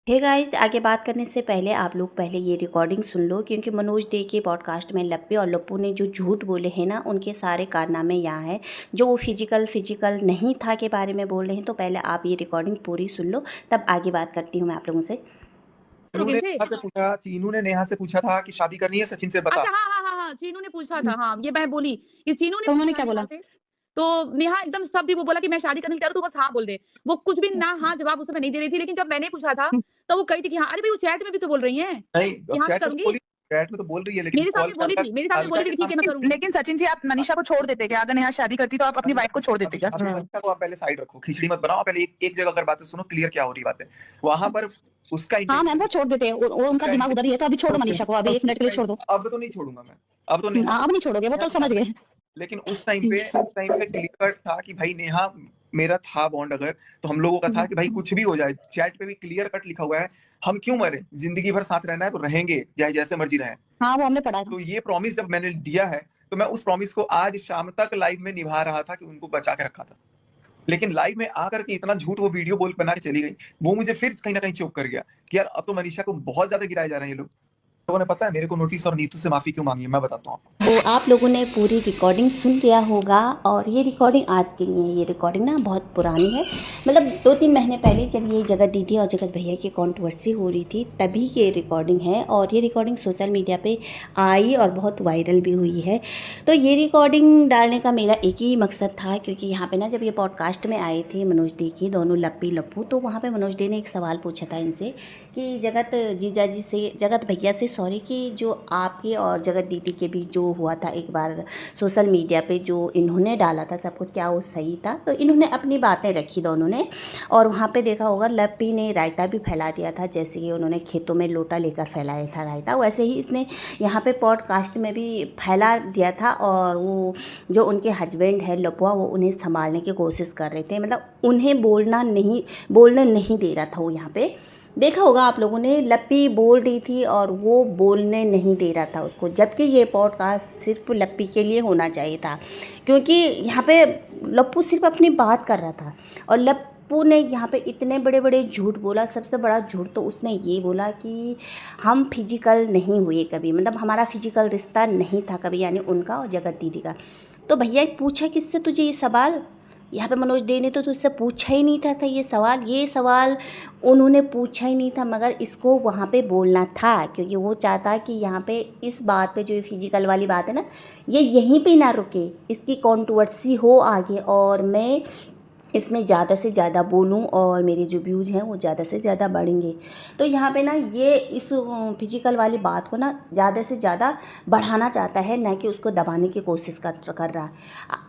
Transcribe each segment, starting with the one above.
Hey guys, आगे बात करने से पहले आप लोग पहले ये रिकॉर्डिंग सुन लो, क्योंकि मनोज डे के पॉडकास्ट में लप्पी और लप्पू ने जो झूठ बोले हैं ना, उनके सारे कारनामे यहाँ हैं। जो वो फिजिकल नहीं था के बारे में बोल रहे हैं, तो पहले आप ये रिकॉर्डिंग पूरी सुन लो, तब आगे बात करती हूँ मैं आप लोगों से। चीनू ने नेहा से पूछा था कि शादी करनी है सचिन से, बता। अच्छा, हाँ, चीनू ने पूछा था, हाँ, ये मैं बोली कि चीनू ने तो उन्होंने पूछा क्या बोला? नेहा से, तो नेहा एकदम शब्द ही वो बोला कि मैं शादी करने को तैयार हूँ, तू बस हाँ बोल दे। वो कुछ भी ना हाँ जवाब उस समय नहीं दे रही थी, लेकिन जब मैंने पूछा था, तो वो कही थी कि हाँ, अरे भाई वो चैट में भी तो बोल रही हैं नहीं, कि हाँ, मैं करूँगी। चैट में तो बोल रही है, लेकिन मेरे कॉल सामने बोली कर थी, मेरे सामने बोली थी कि ठीक है मैं करूँगी। लेकिन सचिन जी, आप मनीषा को छोड़ देते क्या? अगर नेहा शादी करती तो आप अपनी वाइफ को छोड़ देते क्या? अभी मनीषा को आप पहले साइड रखो, खिचड़ी मत बनाओ, पहले एक जगह अगर बातें सुनो, क्लियर क्या हो रही बात है वहां पर। उसका हाँ मैम, वो छोड़ देते हैं, उनका दिमाग उधर ही है, तो अभी छोड़ो मनीषा को, अभी 1 मिनट के लिए छोड़ दो। अब तो नहीं छोड़ूंगा मैं, अब तो नेहा। अब नहीं छोड़ोगे, वो तो समझ गए। लेकिन उस टाइम पे क्लियर कट था कि भाई नेहा मेरा था बॉन्ड, अगर तो हम लोगों का था कि भाई कुछ भी हो जाए, चैट पे भी क्लियर कट लिखा हुआ है, हम क्यों मरे, जिंदगी भर साथ रहना है तो रहेंगे, चाहे जैसे मर्जी रहे। हाँ, वो हमने पढ़ा था। तो ये प्रॉमिस जब मैंने दिया है, तो मैं उस प्रॉमिस को आज शाम तक लाइव में निभा रहा था कि उनको बचा के रखा था। लेकिन लाइव में आकर के इतना झूठ वो वीडियो बोल बना के चली गई, वो मुझे फिर कहीं ना कहीं चौक कर गया कि यार अब तो मनीषा को बहुत ज्यादा गिराए जा रहे हैं ये लोग। लोगों ने पता है मेरे को नोटिस और नीतू से माफी क्यों मांगी है, मैं बताता हूँ आपको। तो आप लोगों ने पूरी रिकॉर्डिंग सुन लिया होगा, और ये रिकॉर्डिंग आज की नहीं है, ये रिकॉर्डिंग ना बहुत पुरानी है। मतलब 2-3 महीने पहले जब ये जगत दीदी और जगत भैया की कंट्रोवर्सी हो रही थी, तभी ये रिकॉर्डिंग है, और ये रिकॉर्डिंग सोशल मीडिया पे आई और बहुत वायरल भी हुई है। तो ये रिकॉर्डिंग डालने का मेरा एक ही मकसद था, क्योंकि यहाँ पर ना जब ये पॉडकास्ट में आए थे मनोज डे की दोनों लप्पी लप्पू, तो वहाँ पर मनोज डे ने एक सवाल पूछा था इनसे कि जगत जीजा जी से, जगत भैया से सॉरी, कि जो आपके और जगत दीदी के बीच जो हुआ था एक बार सोशल मीडिया पे, जो इन्होंने डाला था सब कुछ, क्या वो सही था? तो इन्होंने अपनी बातें रखी दोनों ने, और वहाँ पे देखा होगा लप्पी ने रायता भी फैला दिया था, जैसे कि उन्होंने खेतों में लोटा लेकर फैलाया था रायता, वैसे ही इसने यहाँ पे पॉडकास्ट में भी फैला दिया था। और वो जो उनके हस्बैंड है लपुआ, वो उन्हें संभालने की कोशिश कर रहे थे, मतलब उन्हें बोलने नहीं दे रहा था। वो यहाँ पे देखा होगा आप लोगों ने, लप्पी बोल रही थी और वो बोलने नहीं दे रहा था उसको, जबकि ये पॉडकास्ट सिर्फ लप्पी के लिए होना चाहिए था, क्योंकि यहाँ पे लप्पू सिर्फ अपनी बात कर रहा था, और लप्पू ने यहाँ पे इतने बड़े बड़े झूठ बोला। सबसे बड़ा झूठ तो उसने ये बोला कि हम फिजिकल नहीं हुए कभी, मतलब हमारा फिजिकल रिश्ता नहीं था कभी, यानी उनका और जगत दीदी का। तो भैया पूछा किससे तुझे ये सवाल? यहाँ पे मनोज डे ने तो तुझसे पूछा ही नहीं था ये सवाल उन्होंने पूछा ही नहीं था, मगर इसको वहाँ पे बोलना था, क्योंकि वो चाहता कि यहाँ पे इस बात पे, जो ये फिजिकल वाली बात है ना, ये यहीं पे ना रुके, इसकी कंट्रोवर्सी हो आगे, और मैं इसमें ज़्यादा से ज़्यादा बोलूँ और मेरे जो व्यूज़ हैं वो ज़्यादा से ज़्यादा बढ़ेंगे। तो यहाँ पे ना ये इस फिजिकल वाली बात को ना ज़्यादा से ज़्यादा बढ़ाना चाहता है, ना कि उसको दबाने की कोशिश कर रहा है।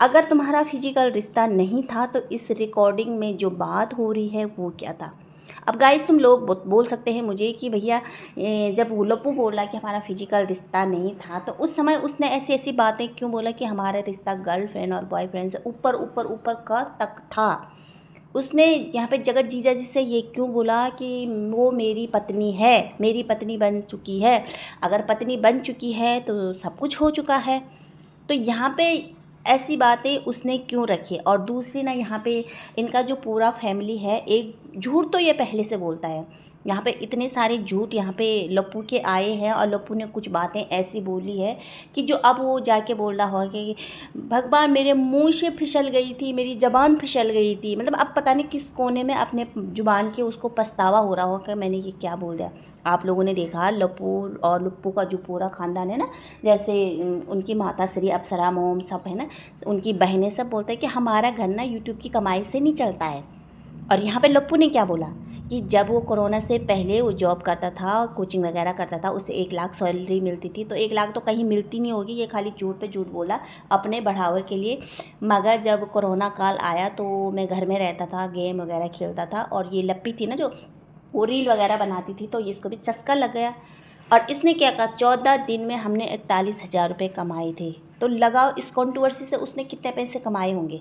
अगर तुम्हारा फिजिकल रिश्ता नहीं था, तो इस रिकॉर्डिंग में जो बात हो रही है वो क्या था? अब गाइस, तुम लोग बोल सकते हैं मुझे कि भैया जब वो लप्पू बोला कि हमारा फिजिकल रिश्ता नहीं था, तो उस समय उसने ऐसी ऐसी बातें क्यों बोला कि हमारा रिश्ता गर्लफ्रेंड और बॉयफ्रेंड से ऊपर ऊपर ऊपर का तक था? उसने यहाँ पे जगत जीजा जी से ये क्यों बोला कि वो मेरी पत्नी है, मेरी पत्नी बन चुकी है? अगर पत्नी बन चुकी है तो सब कुछ हो चुका है। तो यहाँ पे ऐसी बातें उसने क्यों रखी? और दूसरी ना, यहाँ पे इनका जो पूरा फैमिली है, एक झूठ तो ये पहले से बोलता है। यहाँ पे इतने सारे झूठ यहाँ पे लप्पू के आए हैं, और लप्पू ने कुछ बातें ऐसी बोली है कि जो अब वो जाके बोल रहा होगा कि भगवान मेरे मुंह से फिसल गई थी, मेरी ज़बान फिसल गई थी। मतलब अब पता नहीं किस कोने में अपने ज़ुबान के उसको पछतावा हो रहा होगा कि मैंने ये क्या बोल दिया। आप लोगों ने देखा लप्पू और लप्पू का जो पूरा ख़ानदान है ना, जैसे उनकी माता श्री अप्सरा मोम सब है ना, उनकी बहनें सब बोलते हैं कि हमारा घर ना यूट्यूब की कमाई से नहीं चलता है। और यहाँ पे लप्पू ने क्या बोला कि जब वो कोरोना से पहले वो जॉब करता था, कोचिंग वगैरह करता था, उसे 1 लाख सैलरी मिलती थी। तो 1 लाख तो कहीं मिलती नहीं होगी, ये खाली झूठ पे झूठ बोला अपने बढ़ावे के लिए। मगर जब कोरोना काल आया तो मैं घर में रहता था, गेम वगैरह खेलता था, और ये लप्पी थी ना जो वो रील वगैरह बनाती थी, तो इसको भी चस्का लग गया। और इसने क्या कहा, 14 दिन में हमने 41,000 रुपये कमाए थे। तो लगाओ इस कंट्रोवर्सी से उसने कितने पैसे कमाए होंगे।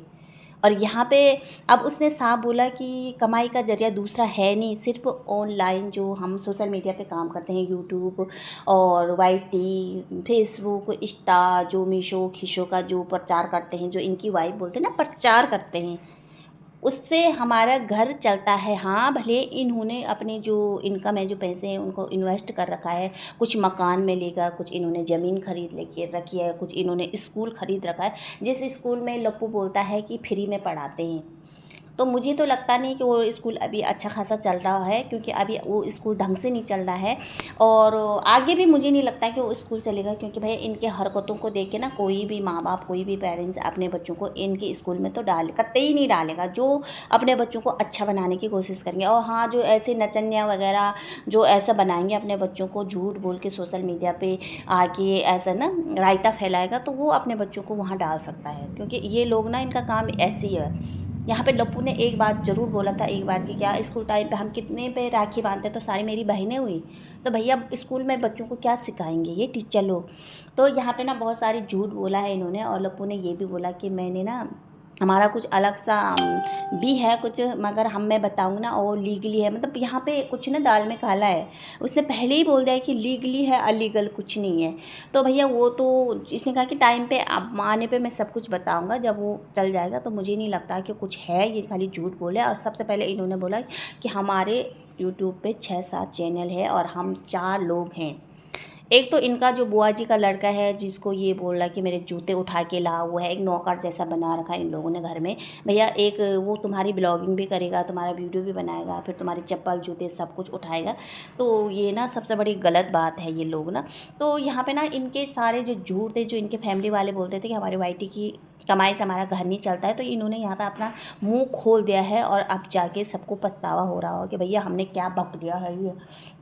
और यहाँ पे अब उसने साफ बोला कि कमाई का जरिया दूसरा है नहीं, सिर्फ ऑनलाइन जो हम सोशल मीडिया पे काम करते हैं, यूट्यूब और वाईटी, फेसबुक, इंस्टा, जो मीशो खीशो का जो प्रचार करते हैं, जो इनकी वाइफ बोलते हैं ना, प्रचार करते हैं, उससे हमारा घर चलता है। हाँ, भले इन्होंने अपने जो इनकम है, जो पैसे हैं, उनको इन्वेस्ट कर रखा है, कुछ मकान में लेकर, कुछ इन्होंने ज़मीन खरीद लेके रखी है, कुछ इन्होंने स्कूल खरीद रखा है, जिस स्कूल में लप्पू बोलता है कि फ्री में पढ़ाते हैं। तो मुझे तो लगता नहीं कि वो स्कूल अभी अच्छा खासा चल रहा है, क्योंकि अभी वो स्कूल ढंग से नहीं चल रहा है, और आगे भी मुझे नहीं लगता कि वो स्कूल चलेगा, क्योंकि भाई इनके हरकतों को देख के ना कोई भी माँ बाप, कोई भी पेरेंट्स अपने बच्चों को इनके स्कूल में तो कतई नहीं डालेगा, जो अपने बच्चों को अच्छा बनाने की कोशिश करेंगे। और हाँ, जो ऐसे नचनिया वगैरह जो ऐसा बनाएंगे अपने बच्चों को, झूठ बोल के सोशल मीडिया पे आके ऐसा ना रायता फैलाएगा, तो वो अपने बच्चों को वहाँ डाल सकता है, क्योंकि ये लोग ना, इनका काम ऐसे ही है। यहाँ पे लप्पू ने एक बात ज़रूर बोला था एक बार कि क्या स्कूल टाइम पे हम कितने पे राखी बांधते तो सारी मेरी बहनें हुई, तो भैया स्कूल में बच्चों को क्या सिखाएंगे ये टीचर लोग। तो यहाँ पे ना बहुत सारी झूठ बोला है इन्होंने, और लप्पू ने ये भी बोला कि मैंने ना, हमारा कुछ अलग सा भी है कुछ, मगर मैं बताऊँगी ना, और लीगली है, मतलब यहाँ पे कुछ ना दाल में काला है। उसने पहले ही बोल दिया कि लीगली है, अलीगल कुछ नहीं है। तो भैया वो तो इसने कहा कि टाइम पे अब आने पे मैं सब कुछ बताऊँगा, जब वो चल जाएगा। तो मुझे नहीं लगता कि कुछ है, ये खाली झूठ बोले। और सबसे पहले इन्होंने बोला कि हमारे यूट्यूब पे 6-7 चैनल है और हम 4 लोग हैं। एक तो इनका जो बुआ जी का लड़का है, जिसको ये बोल रहा है कि मेरे जूते उठा के ला, वो है एक नौकर जैसा बना रखा है इन लोगों ने घर में। भैया एक वो तुम्हारी ब्लॉगिंग भी करेगा, तुम्हारा वीडियो भी बनाएगा, फिर तुम्हारी चप्पल जूते सब कुछ उठाएगा। तो ये ना सबसे बड़ी गलत बात है ये लोग ना। तो यहाँ पे ना इनके सारे जो झूठ थे, जो इनके फैमिली वाले बोलते थे कि हमारे वाईटी की कमाई से हमारा घर नहीं चलता है, तो इन्होंने यहाँ पे अपना मुंह खोल दिया है, और अब जाके सबको पछतावा हो रहा हो कि भैया हमने क्या बक दिया है, ये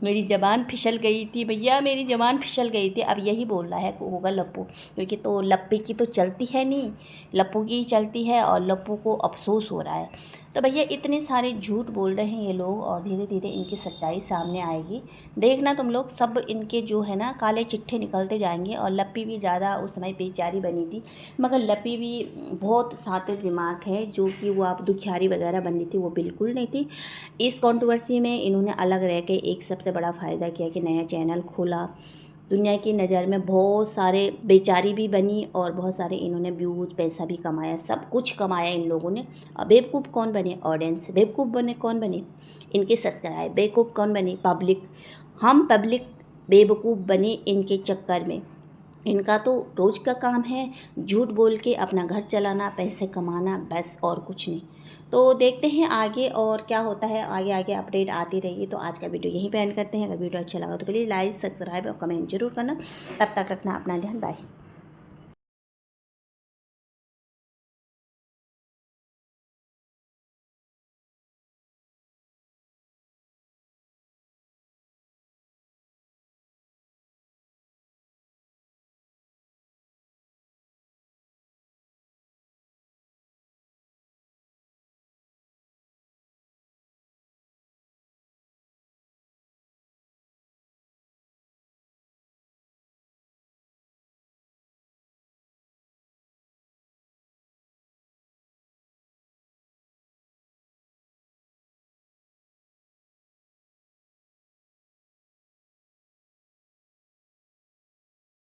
मेरी ज़बान फिसल गई थी, भैया मेरी ज़बान फिसल गई थी। अब यही बोल रहा है होगा लप्पू, क्योंकि तो लप्पी की तो चलती है नहीं, लप्पू की ही चलती है, और लप्पू को अफसोस हो रहा है। तो भैया इतने सारे झूठ बोल रहे हैं ये लोग, और धीरे धीरे इनकी सच्चाई सामने आएगी। देखना तुम लोग, सब इनके जो है ना काले चिट्ठे निकलते जाएंगे। और लप्पी भी ज़्यादा उस समय बेचारी बनी थी, मगर लप्पी भी बहुत शातिर दिमाग है, जो कि वो आप दुखियारी वगैरह बननी थी, वो बिल्कुल नहीं थी। इस कंट्रोवर्सी में इन्होंने अलग रह के एक सबसे बड़ा फ़ायदा किया कि नया चैनल खोला, दुनिया की नज़र में बहुत सारे बेचारी भी बनी, और बहुत सारे इन्होंने व्यूज पैसा भी कमाया, सब कुछ कमाया इन लोगों ने। अब बेवकूफ़ कौन बने? ऑडियंस। बेवकूफ़ बने कौन बने? इनके सब्सक्राइब। बेवकूफ़ कौन बने? पब्लिक। हम पब्लिक बेवकूफ़ बने इनके चक्कर में। इनका तो रोज़ का काम है झूठ बोल के अपना घर चलाना, पैसे कमाना, बस और कुछ नहीं। तो देखते हैं आगे और क्या होता है, आगे आगे अपडेट आती रहेगी। तो आज का वीडियो यहीं पे एंड करते हैं। अगर वीडियो अच्छा लगा तो प्लीज़ लाइक, सब्सक्राइब और कमेंट जरूर करना। तब तक रखना अपना ध्यान। बाय।